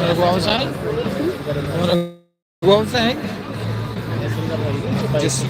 Wanna go outside? Wanna go outside? Just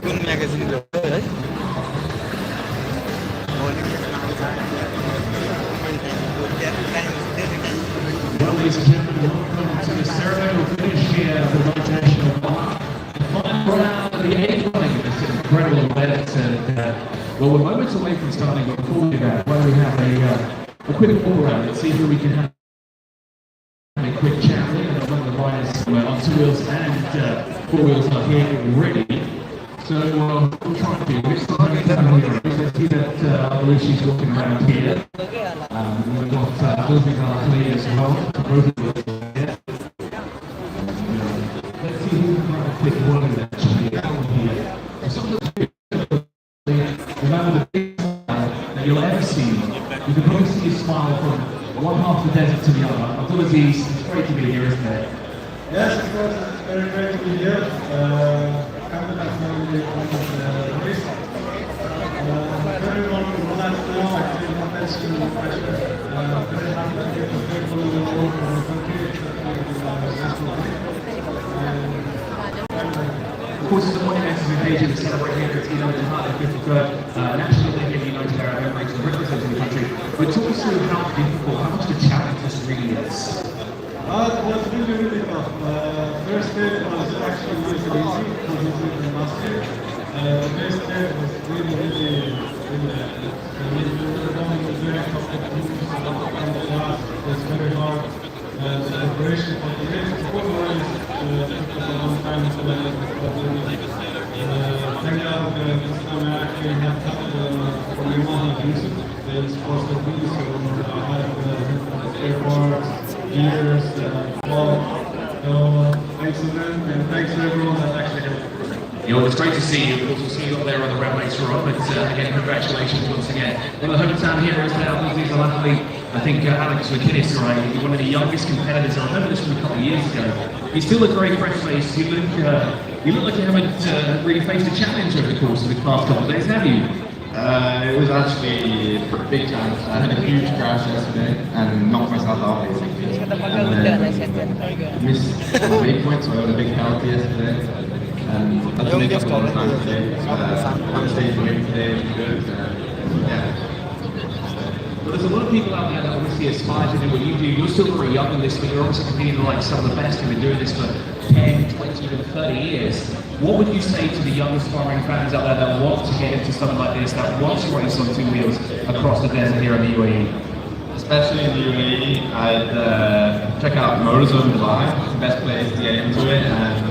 कुन magazine है? Well, ladies and gentlemen, welcome to the ceremonial finish here at the rotational bar. The final round of the age running of this incredible event, and well, we're moments away from starting, but before we do that, why don't we have a quick walk around and see who we can have a quick chat with, and one of the riders on two wheels and four wheels are here already. So we'll try to do this. Let's see that I believe she's walking around here. We've got Elizabeth Arkley as well. Both of us here. Let's see who can pick one of them here. Remember the big smile that you'll ever see. You can probably see a smile from one half of the desert to the other. Abdulaziz, it's great to be here, isn't it? Yes, of course, it's very great to be here. Coming back from the race. Very long to relax now, actually, not that soon. Very happy to get the people all over the country. Of course, it's a monumental occasion to celebrate here at Tino Jihad, the 53rd National League of the United Arab Emirates representing the country. But talk us through how difficult, how much of a challenge this really is. It was really, really tough. First day was actually really easy because it was last year. First day was really, really, really we're going to very tough competitions from the last. It's very hard. The preparation for the race, of course, took us a long time to let it. Thank God this time I actually have help from Iman and Yusuf. They're supposed to be, so I have spare parts, gears, ball. So thanks to them and thanks to everyone that actually helped. You know, it's great to see you. We'll see you up there on the ramp later on. But again, congratulations once again. Well, the hometown heroes now, Abdulaziz Al-Athli. I think Alex McInnes, right, one of the youngest competitors. I remember this from a couple of years ago. You still look very fresh-faced. You look like you haven't really faced a challenge over the course of the past couple of days, have you? It was actually a big challenge. I had a huge crash yesterday and knocked myself out basically. And missed the big point, so I got a big penalty yesterday. And I had to make up a lot of time today. I'm staying away today, it's good. Yeah. Well, there's a lot of people out there that obviously aspire to do what you do. You're still very young in this, but you're obviously competing like some of the best who've been doing this for 10, 20, even 30 years. What would you say to the young aspiring fans out there that want to get into something like this, that want to race on two wheels across the desert here in the UAE? Especially in the UAE, I'd check out 𝑪𝒓.𝑵𝒙𝑖𝒔. It's the best place to get into it, and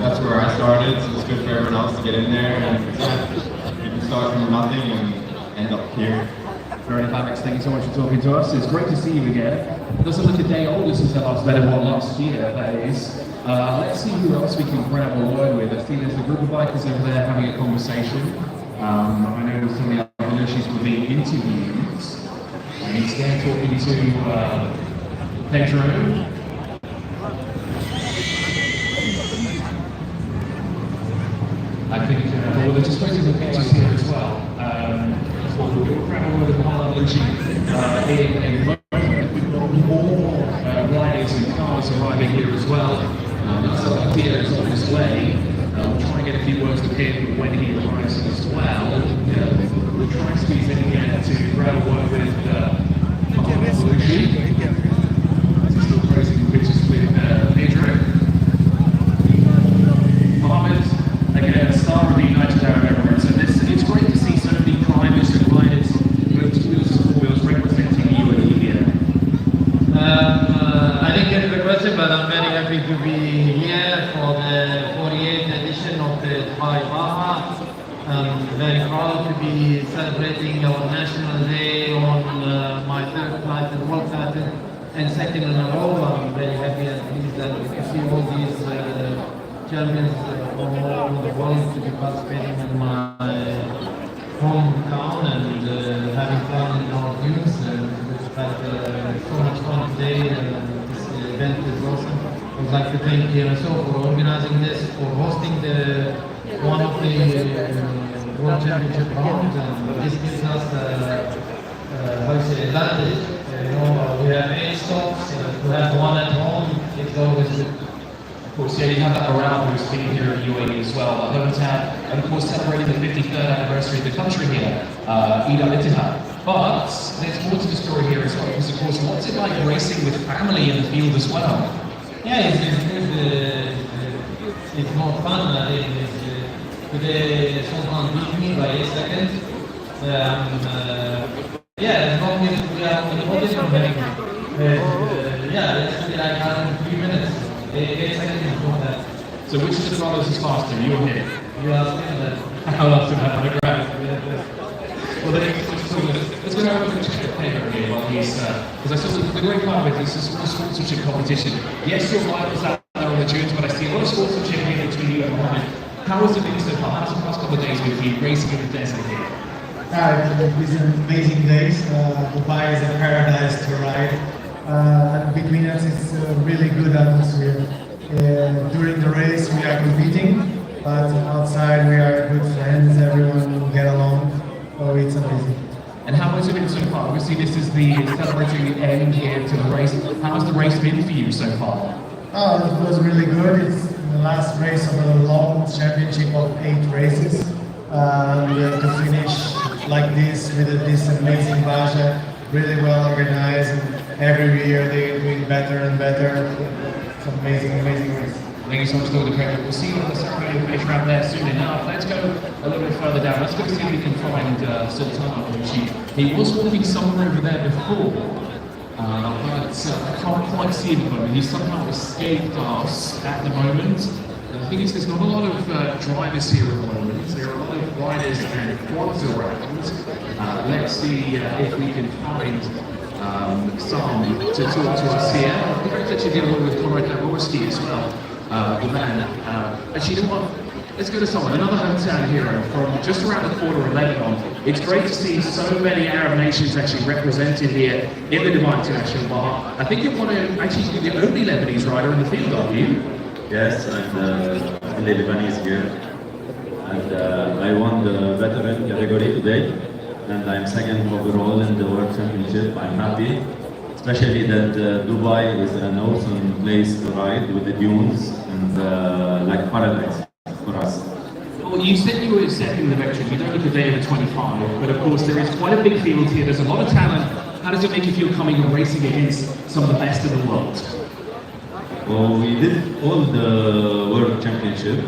that's where I started. So it's good for everyone else to get in there, and you can start from nothing and end up here. Fair enough, Alex. Thank you so much for talking to us. It's great to see you again. It doesn't look a day older since I last met everyone last year, that is. Let's see who else we can grab a word with. I see there's a group of bikers over there having a conversation. I know some of the other nurses were being interviewed. And he's there talking to Pedro. I think well, they're just posting the pictures here as well. So we'll grab a word with 𝑪𝒓.𝑵𝒙𝒔 in a moment. We've got more riders and cars arriving here as well. So Theo is on his way. We'll try and get a few words with him when he arrives as well. We'll try and squeeze in again to grab a word with 𝑪𝒓.𝑵𝒙𝒔. Still posting pictures with Pedro. Mohammed, again, a star of the United Arab Emirates. And it's great to see so many climbers and riders with two wheels and four wheels representing the UAE here. I didn't get the question, but I'm very happy to be here for the 48th edition of the Dubai Baja. I'm very proud to be celebrating our National Day on my third flight at World Title and second in a row. I'm very happy and pleased that to see all these champions from all over the world to be participating in my hometown and having fun in our teams. And we've had so much fun today. This event is awesome. I was like to thank 𝑪𝒓 for organizing this, for hosting one of the World Championship rounds, and this gives us how to say, advantage. We have 8 stops, to have one at home, it's always good. Of course, yeah, you have that around who's been here in UAE as well, a hometown, and of course celebrating the 53rd anniversary of the country here, 𝒐 But there's more to the story here as well, because of course, what's it like racing with family in the field as well? Yeah, it's more fun. I think today Sultan beat me by 8 seconds. Yeah, as long as we are on the podium, yeah, let's be like 3 minutes. 8 seconds is more than that. So which of the brothers is faster, you or him? You are saying that. I'll ask him that on the ground. Well, then, let's go over and check the paper here while he's, because I saw the great part of it is this small sponsorship competition. Yes, your rivals out there on the dunes, but I see a lot of sponsorship here between you and Mohammed. How has it been so far? How's the past couple of days with you racing in the desert here? It's been amazing days. Dubai is a paradise to ride. Between us, it's a really good atmosphere. During the race, we are competing, but outside, we are good friends. Everyone will get along. Oh, it's amazing. And how has it been so far? Obviously, this is the celebrating the end here to the race. How has the race been for you so far? Oh, it was really good. It's the last race of a long championship of 8 races. To finish like this with this amazing Baja, really well organized, and every year they're doing better and better. It's amazing, amazing race. Thank you so much for the credit. We'll see you on the ceremony of finish round there soon enough. Let's go a little bit further down. Let's go see if we can find Sultan. He was walking somewhere over there before, but I can't quite see him at the moment. He's somehow escaped us at the moment. The thing is, there's not a lot of drivers here at the moment. There are a lot of riders and quads around. Let's see if we can find some to talk to us here. I think we're actually dealing with Konrad 𝑵𝒙𝑖𝒔 as well, the man. Actually, you know what? Let's go to someone, another hometown hero from just around the corner of Lebanon. It's great to see so many Arab nations actually represented here in the Dubai International Baja. I think you're actually the only Lebanese rider in the field, aren't you? Yes, I'm the Lebanese here, and I won the veteran category today, and I'm second overall in the World Championship. I'm happy, especially that Dubai is an awesome place to ride with the dunes and like paradise for us. Well, you said you were second in the veteran. You don't look a day over 25, but of course there is quite a big field here. There's a lot of talent. How does it make you feel coming and racing against some of the best in the world? Well, we did all the World Championship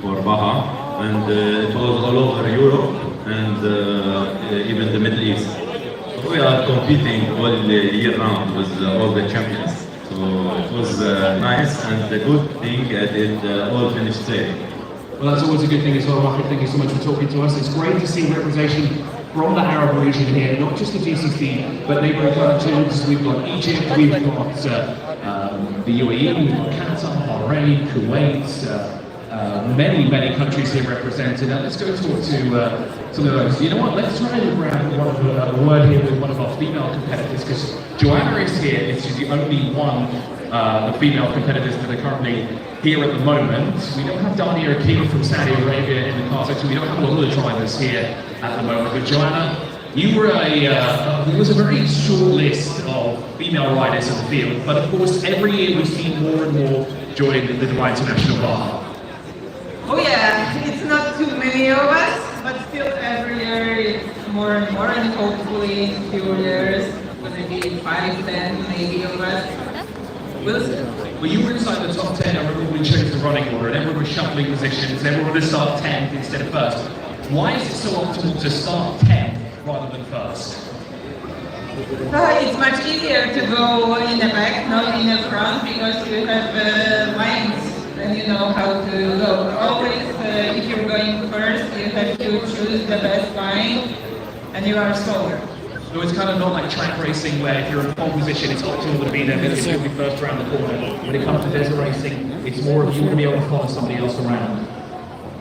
for Baja, and it was all over Europe and even the Middle East. So we are competing all the year round with all the champions. So it was nice, and the good thing that it all finished safe. Well, that's always a good thing as well, Rafik. Thank you so much for talking to us. It's great to see representation from the Arab region here, not just the GCC, but neighbouring countries. We've got Egypt, we've got the UAE, we've got Qatar, Bahrain, Kuwait, many countries here represented. Now let's go talk to some of those. You know what? Let's try and grab a word here with one of our female competitors, because Joanna is here. She's the only one of the female competitors that are currently here at the moment. We don't have Dania Akeem from Saudi Arabia in the cars. Actually, we don't have a lot of the drivers here at the moment. But Joanna, you were there was a very short list of female riders in the field, but of course every year we see more and more join the Dubai International Baja. Oh yeah, it's not too many of us, but still every year it's more and more, and hopefully in a few years, maybe 5, 10, maybe of us. We'll see. Well, you were inside the top 10. I remember we changed the running order, and everyone was shuffling positions. Everyone would start 10th instead of first. Why is it so optimal to start 10th rather than first? It's much easier to go in the back, not in the front, because you have lines and you know how to go. Always, if you're going first, you have to choose the best line, and you are slower. So it's kind of not like track racing where if you're in pole position, it's optimal to be there because you'll be first around the corner. When it comes to desert racing, it's more of you want to be able to follow somebody else around.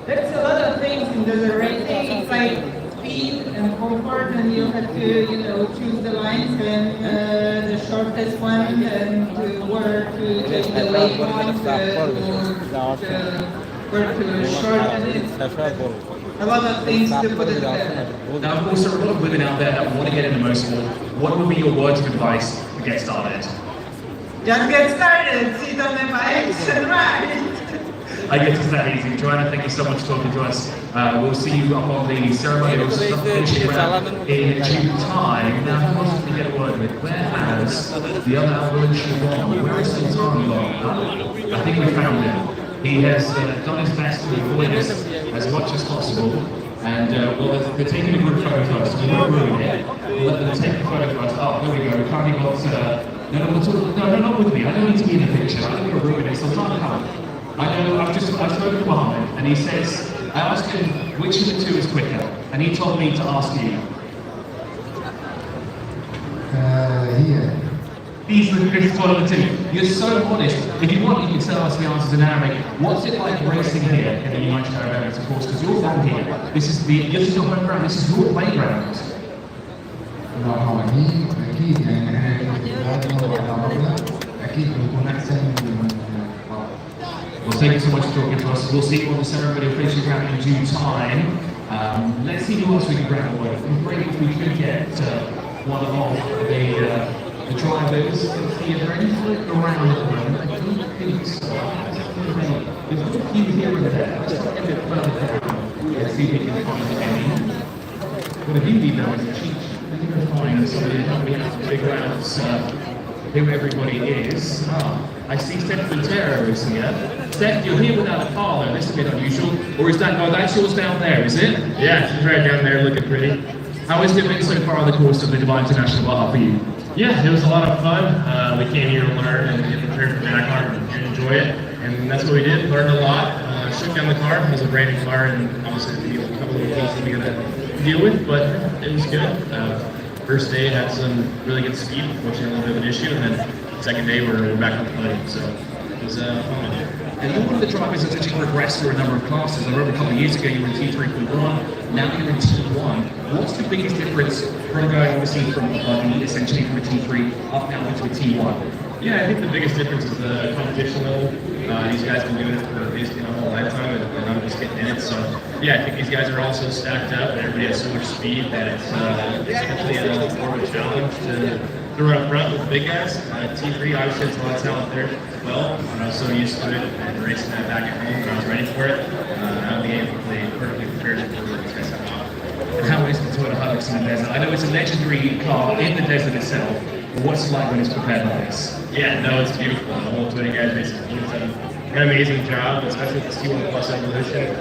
There's a lot of things in desert racing. It's like speed and comfort, and you have to, you know, choose the lines and the shortest one and where to take the waypoint, where to shorten it. A lot of things to put it together. Now, of course, there are a lot of women out there that want to get into motorsport. What would be your words of advice to get started? Just get started, sit on the bikes and ride. I guess it's that easy. Joanna, thank you so much for talking to us. We'll see you up on the ceremony. We'll start finishing around in due time. Now, who wants to get a word with? Where has the other Albertian gone? Where is Sultan gone? I think we found him. He has done his best to avoid this as much as possible. And well, they're taking a group photo first. We won't ruin it. We'll let them take the photo first. Oh, there we go. We've currently got... No, not with me. I don't need to be in the picture. I don't want to ruin it. Sultan, come. I know, I've spoken to Mohammed, and he says, I asked him which of the two is quicker, and he told me to ask you. Here. He's the quickest one of the two. You're so honest. If you want, you can tell us the answers in Arabic. What's it like racing here in the United Arab Emirates, of course, because you're from here. This is your home ground, this is your playground. أكيد يعني أكيد بنكون أحسن من Well, thank you so much for talking to us. We'll see you on the ceremony of finishing ground in due time. Let's see who else we can grab away. It would be great if we could get one of the drivers. See if there are any floating around at the moment. I don't think so. There's a few here and there. Let's try a bit further down. Let's see if we can find any. What I do need now is a cheat. I think we'll find somebody that we have to figure out who everybody is. I see Steph Montero is here. Steph, you're here without a car though, this is a bit unusual. Or is that, no, that's yours down there, is it? Yeah, she's right down there looking pretty. How has it been so far on the course of the Dubai International Baja for you? Yeah, it was a lot of fun. We came here to learn and get prepared for Dakar and enjoy it. And that's what we did, learned a lot. Shook down the car, it was a brand new car, and obviously a couple of pieces we got to deal with, but it was good. First day had some really good speed, unfortunately a little bit of an issue, and then second day we're back on the podium, so it was fun. And you're one of the drivers that's actually progressed through a number of classes. I remember a couple of years ago you were in T3.1, now you're in T1. What's the biggest difference from going obviously from essentially from a T3 up now into a T1? Yeah, I think the biggest difference is the competition level. These guys have been doing it for basically my whole lifetime, and I'm just getting in it. So yeah, I think these guys are also stacked up, and everybody has so much speed that it's actually more of a challenge to run up front with the big guys. T3 obviously has a lot of talent there as well. I was so used to it and racing that back at home, and I was ready for it. Out of the game, perfectly prepared for these guys to come out. How is the Toyota Hilux in the desert? I know it's a legendary car in the desert itself, but what's it like when it's prepared like this? Yeah, no, it's beautiful. The whole Toyota guys basically done an amazing job, especially with this T1 Plus evolution.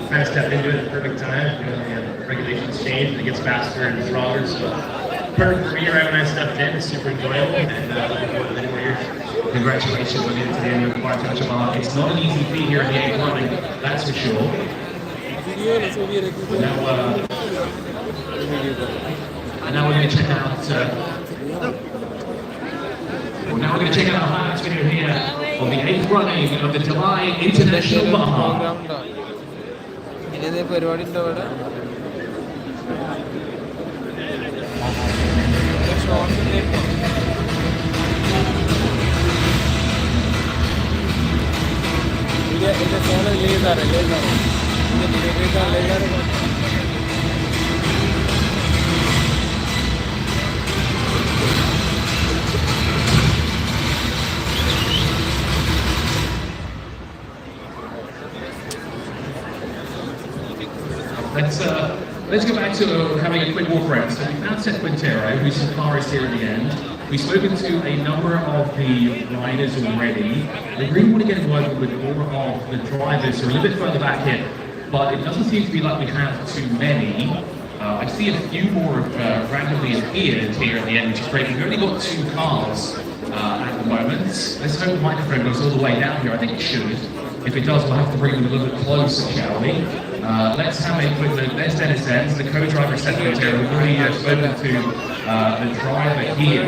Kind of stepped into it at the perfect time. You know, the regulations change and it gets faster and stronger. So perfect for me right when I stepped in. It's super enjoyable and looking forward to many more years. Congratulations on into the end of the Baja. It's not an easy feat here in the A running, that's for sure. Now we're going to check out. Now we're going to check out a highlights video here on the 8th running of the Dubai International Baja. Let's go back to having a quick walk around. So we found Seth Quintero, who's the car is here at the end. We've spoken to a number of the riders already. We really want to get involved with more of the drivers who are a little bit further back here, but it doesn't seem to be like we have too many. I see a few more randomly appeared here at the end, which is great. We've only got 2 cars at the moment. Let's hope the microphone goes all the way down here. I think it should. If it does, we'll have to bring them a little bit closer, shall we? Let's have a quick look. There's Dennis Enns, the co-driver secretary. We've already spoken to the driver here.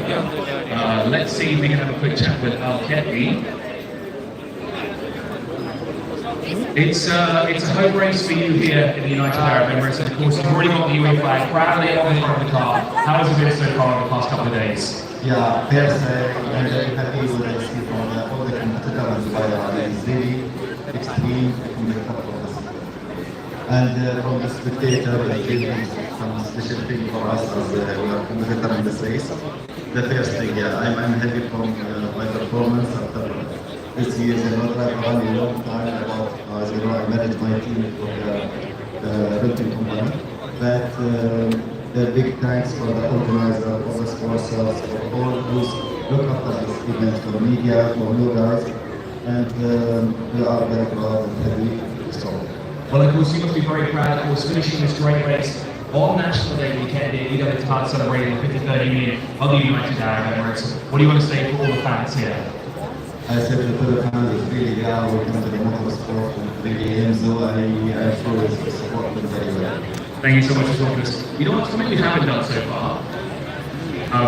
Let's see if we can have a quick chat with 𝑵𝒙𝒔. It's a home race for you here in the United Arab Emirates, and of course you've already got the UAE flag proudly on the front of the car. How has it been so far in the past couple of days? Yeah, first, I'm very happy with the see from all the competitors in Baja. It's really extreme competitive. And from the spectator, it gives some special thing for us as we are competitor in this race. The first thing, yeah, I'm happy from my performance after this year. I know that I run a long time about, as you know, I manage my team for the renting company. But the big thanks for the organizer, for the sponsors, for all those look after this event, for media, for you guys, and we are very proud and happy. So. Well, of course, you must be very proud, of course, finishing this great race on National Day weekend here. You got to start celebrating the 53rd union of the United Arab Emirates. What do you want to say for all the fans here? I said to the fans, it's really, yeah, welcome to the motorsport, and really, Enzo, I'm sure it's support them very well. Thank you so much for talking to us. You know what, something we haven't done so far?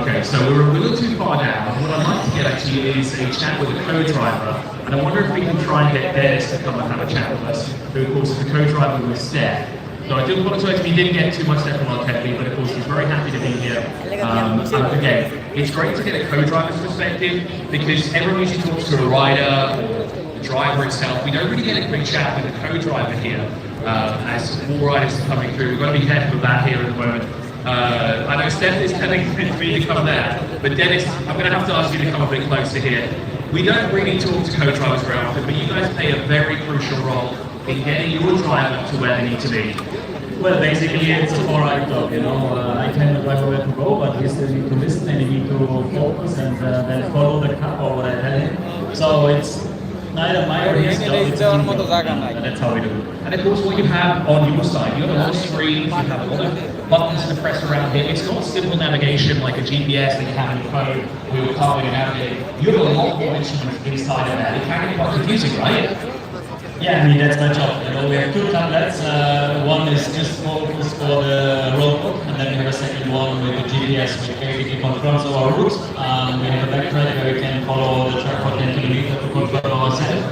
Okay, so we're a little too far down. What I'd like to get actually is a chat with the co-driver, and I wonder if we can try and get Dennis to come and have a chat with us, who of course is the co-driver with Steph. So I do apologise if he didn't get too much Steph from our Kelly, but of course he's very happy to be here. And again, it's great to get a co-driver's perspective, because everyone usually talks to a rider or the driver itself. We don't really get a quick chat with the co-driver here, as more riders are coming through. We've got to be careful of that here at the moment. I know Steph is telling me to come there, but Dennis, I'm going to have to ask you to come a bit closer here. We don't really talk to co-drivers very often, but you guys play a very crucial role in getting your driver to where they need to be. Well, basically it's a 4-hour job, you know. I can drive where to go, but you still need to listen and you need to focus and then follow the car or what I tell him. So it's neither my or his job, it's a team job. And that's how we do it. And of course, what you have on your side, you have a lot of screens, you have a lot of buttons to press around here. It's not simple navigation like a GPS that you have in your phone where you're carving and navigating. You have a lot more instruments inside of that. It can get quite confusing, right? Yeah, I mean, that's my job. You know, we have 2 tablets. One is just focused for the roadbook, and then we have a second one with the GPS, which basically confirms our route. We have a backtrack where we can follow the track for 10 kilometers to confirm ourselves,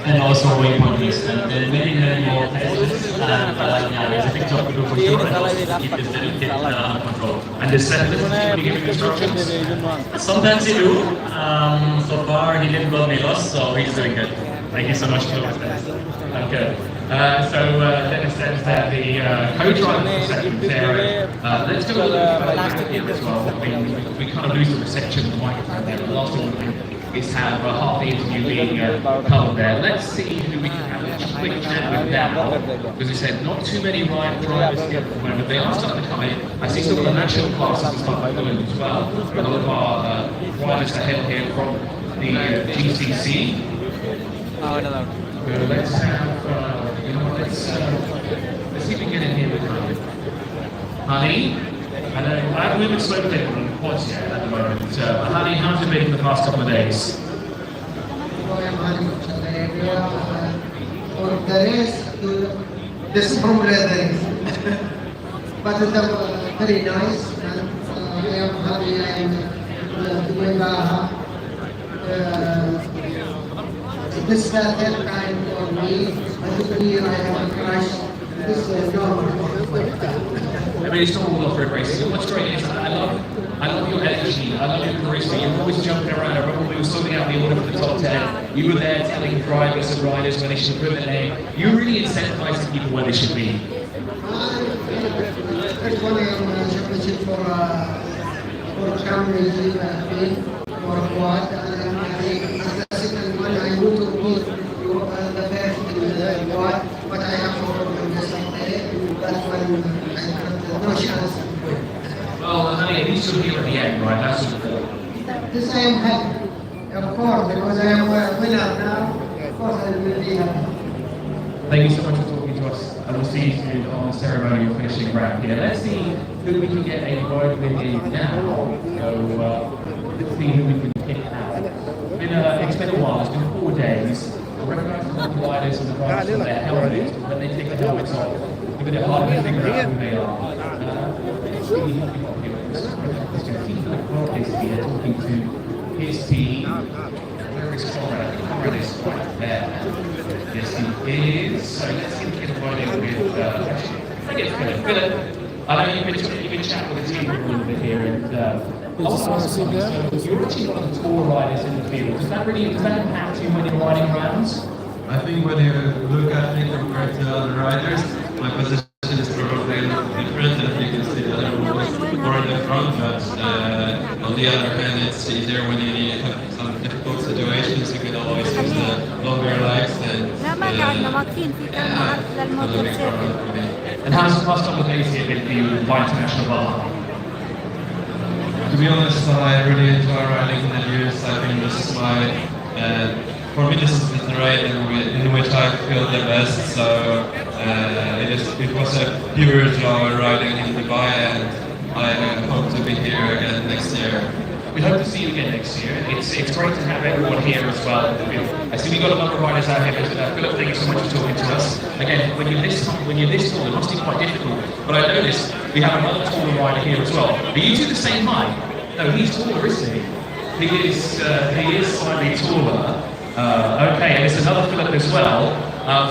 and also waypoint list. And then many more places. And yeah, there's a big job to do for sure, and also to keep this little kid under control. And the settlement, when you give him instructions? Sometimes he do. So far, he didn't got me lost, so he's doing good. Thank you so much for that. Okay. Dennis says that the co-driver reception there. Let's go a little bit further here as well. We kind of lose the reception of the microphone there. The last thing we do is have half the interview being covered there. Let's see who we can have a quick chat with now. Because he said not too many drivers here at the moment. They are starting to come in. I see some of the national classes are starting to come in as well. A lot of our drivers are here from the GCC. Let's have, let's see if we can get in here with Honey. I haven't even spoken to anyone once yet at the moment. Honey, how's it been for the past couple of days? This from leather, but it's very nice, and I am happy I am doing Baja. This is the third time for me. I think I have a crash. This is normal. I mean, it's not all off-road racing. What's great is I love your energy. I love your charisma. You're always jumping around. I remember when we were sorting out the order for the top 10. You were there telling drivers and riders where they should put their name. You're really incentivizing people where they should be. First one, I am championship for championship for quad, and the second one, I go to meet the first in the quad, but I have no problem with something. That's when I have no chance. Well, honey, at least you're here at the end, right? That's important. This I am happy, of course, because I am a winner now. Of course, I will be happy. Thank you so much for talking to us, and we'll see you soon on the ceremonial finishing round here. Let's see who we can get a word with in now. So, let's see who we can pick out. It's been a while, it's been 4 days. I recognise the riders and the riders with their helmets, but when they take the helmets off, it's a bit hard to figure out who they are. Let's see who we've got here. Mr. is here talking to his team. Where is Conrad? Conrad is right there. Yes, he is. So let's see if we can find him with, actually, bring it, Philip. I know you've been chatting with the team for a little bit here, and I want to ask you something. So you're actually one of the tour riders in the field. Does that impact you when you're riding rounds? I think when you look at me compared to other riders, my position is probably a little different. I think it's the other one more in the front, but on the other hand, it's easier when you have some difficult situations. You can always use the longer legs and And how's complicated been for you by international Baja? To be honest, I really enjoy riding in the news. I think this is for me, this is the terrain in which I feel the best. So it was a pure joy riding in Dubai, and I hope to be here again next year. We hope to see you again next year. It's great to have everyone here as well. I see we've got a number of riders out here. Philip, thank you so much for talking to us. Again, when you're this tall, it must be quite difficult. But I noticed we have another taller rider here as well. Are you two the same height? No, he's taller, isn't he? He is slightly taller. Okay, and there's another Philip as well.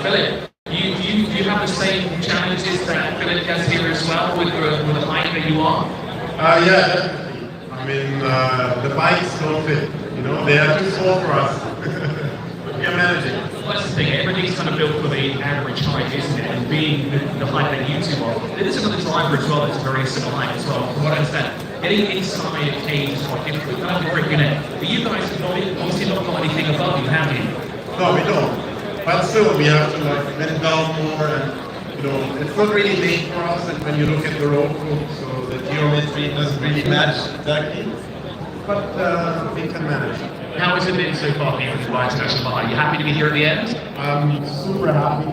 Philip, you have the same challenges that Philip has here as well with the height that you are? Yeah, definitely. I mean, the bikes don't fit, they are too small for us. We are managing. Well, that's the thing, everything's kind of built for the average height, isn't it? And being the height that you two are. There is another driver as well that's very similar height as well, from what I understand. Getting inside a cage is quite difficult. You have to break your neck. But you guys have obviously not got anything above you, have you? No, we don't. But still, we have to let it down more, and it's not really made for us. And when you look at the road book, so the geometry doesn't really match exactly. But we can manage. How has it been so far here for the International Baja? Are you happy to be here at the end? I'm super happy.